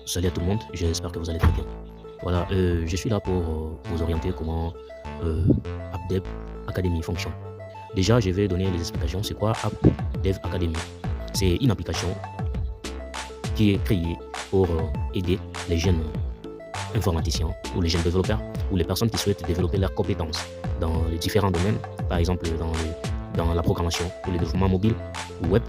Salut à tout le monde, j'espère que vous allez très bien. Voilà, je suis là pour vous orienter comment euh, AppDev Academy fonctionne. Déjà, je vais donner les explications. C'est quoi AppDev Academy? C'est une application qui est créée pour aider les jeunes informaticiens ou les jeunes développeurs ou les personnes qui souhaitent développer leurs compétences dans les différents domaines, par exemple dans la programmation ou le développement mobile ou web,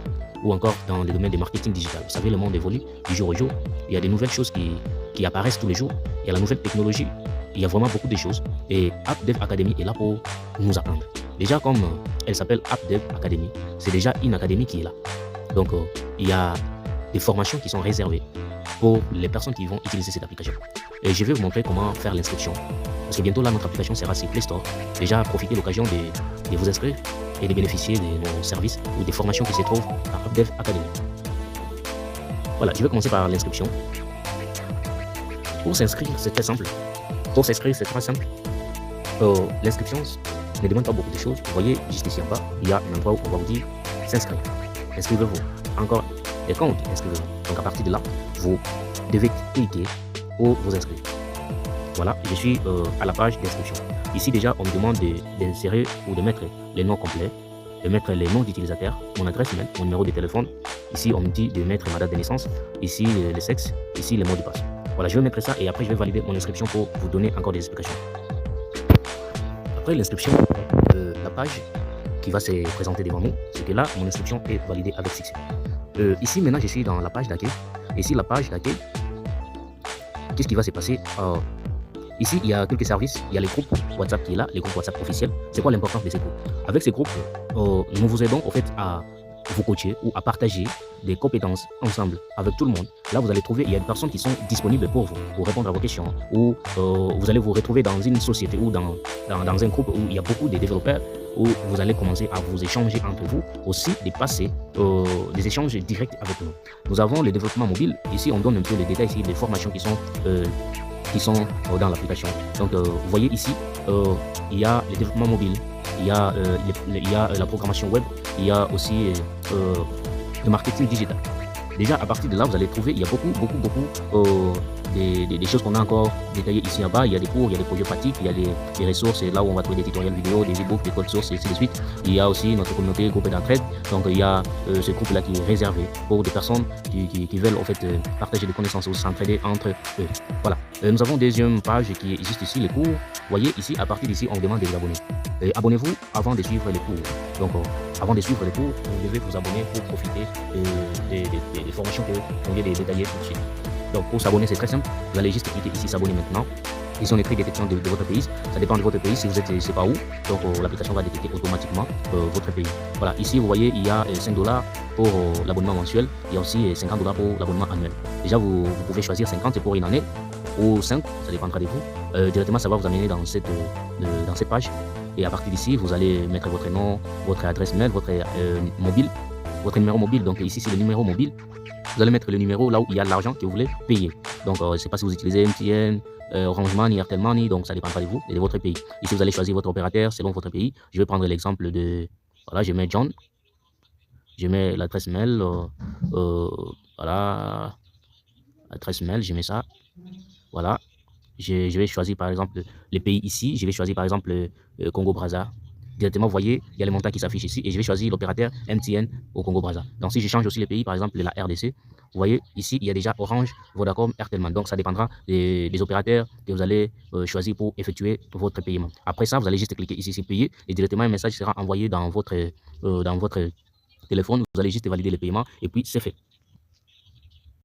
ou encore dans les domaines du marketing digital. Vous savez, le monde évolue du jour au jour. Il y a des nouvelles choses qui apparaissent tous les jours. Il y a la nouvelle technologie. Il y a vraiment beaucoup de choses. Et AppDev Academy est là pour nous apprendre. Déjà, comme elle s'appelle AppDev Academy, c'est déjà une académie qui est là. Donc, il y a des formations qui sont réservées pour les personnes qui vont utiliser cette application. Et je vais vous montrer comment faire l'inscription. Parce que bientôt, là, notre application sera sur Play Store. Déjà, profitez de l'occasion de vous inscrire et de bénéficier de nos services ou des formations qui se trouvent à AppDev Academy. Voilà, je vais commencer par l'inscription. Pour s'inscrire, c'est très simple. L'inscription ne demande pas beaucoup de choses. Vous voyez, juste ici en bas, il y a un endroit où on va vous dire s'inscrire. Inscrivez-vous. Encore, et quand on dit inscrivez-vous, donc à partir de là, vous devez cliquer pour vous inscrire. Voilà, je suis à la page d'inscription. Ici déjà, on me demande d'insérer ou de mettre les noms complets, de mettre les noms d'utilisateurs, mon adresse mail, mon numéro de téléphone. Ici, on me dit de mettre ma date de naissance. Ici, le sexe. Ici, le mot de passe. Voilà, je vais mettre ça et après, je vais valider mon inscription pour vous donner encore des explications. Après l'inscription, la page qui va se présenter devant nous, c'est que là, mon inscription est validée avec succès. Ici, maintenant, je suis dans la page d'accueil. Ici, la page d'accueil, qu'est-ce qui va se passer? Ici, il y a quelques services. Il y a les groupes WhatsApp qui est là, les groupes WhatsApp officiels. C'est quoi l'importance de ces groupes? Avec ces groupes, nous vous aidons au fait à vous coacher ou à partager des compétences ensemble avec tout le monde. Là, vous allez trouver, il y a des personnes qui sont disponibles pour vous, pour répondre à vos questions. Ou vous allez vous retrouver dans une société ou dans un groupe où il y a beaucoup de développeurs, où vous allez commencer à vous échanger entre vous, aussi de passer des échanges directs avec nous. Nous avons le développement mobile. Ici, on donne un peu les détails ici des formations qui sont dans l'application. Donc, vous voyez ici, il y a le développement mobile, il y a la programmation web, il y a aussi le marketing digital. Déjà, à partir de là, vous allez trouver, il y a beaucoup des choses qu'on a encore détaillées ici en bas. Il y a des cours, il y a des projets pratiques, il y a des ressources, là où on va trouver des tutoriels vidéo, des e-books, des codes sources, et ainsi de suite. Il y a aussi notre communauté groupe d'entraide. Donc, il y a ce groupe-là qui est réservé pour des personnes qui veulent en fait partager des connaissances ou s'entraider entre eux. Voilà. Nous avons une deuxième page qui est juste ici, les cours. Vous voyez, ici, à partir d'ici, on vous demande de vous abonner. Abonnez-vous avant de suivre les cours. Donc, avant de suivre les cours, vous devez vous abonner pour profiter des formations que on vient de détailler tout de suite. Donc, pour s'abonner, c'est très simple. Vous allez juste cliquer ici, s'abonner maintenant. Ici, on écrit détection de votre pays. Ça dépend de votre pays. Si vous êtes, je ne sais pas où, donc l'application va détecter automatiquement votre pays. Voilà, ici, vous voyez, il y a 5 $ pour l'abonnement mensuel. Il y a aussi 50 $ pour l'abonnement annuel. Déjà, vous pouvez choisir 50, c'est pour une année, ou 5, ça dépendra de vous. Directement, ça va vous amener dans cette page. Et à partir d'ici, vous allez mettre votre nom, votre adresse mail, votre mobile, votre numéro mobile. Donc ici, c'est le numéro mobile. Vous allez mettre le numéro là où il y a l'argent que vous voulez payer. Donc, je ne sais pas si vous utilisez MTN, Orange Money, Airtel Money, donc ça dépendra de vous et de votre pays. Ici, vous allez choisir votre opérateur selon votre pays. Je vais prendre l'exemple de, voilà, je mets John. Je mets l'adresse mail, voilà, adresse mail, je mets ça. Voilà. Je vais choisir par exemple les pays ici. Je vais choisir par exemple Congo-Brazza. Directement, vous voyez, il y a le montant qui s'affiche ici et je vais choisir l'opérateur MTN au Congo-Brazza. Donc, si je change aussi les pays, par exemple la RDC, vous voyez, ici, il y a déjà Orange, Vodacom, Airtelman. Donc, ça dépendra des opérateurs que vous allez choisir pour effectuer votre paiement. Après ça, vous allez juste cliquer ici sur payer et directement, un message sera envoyé dans votre téléphone. Vous allez juste valider le paiement et puis c'est fait.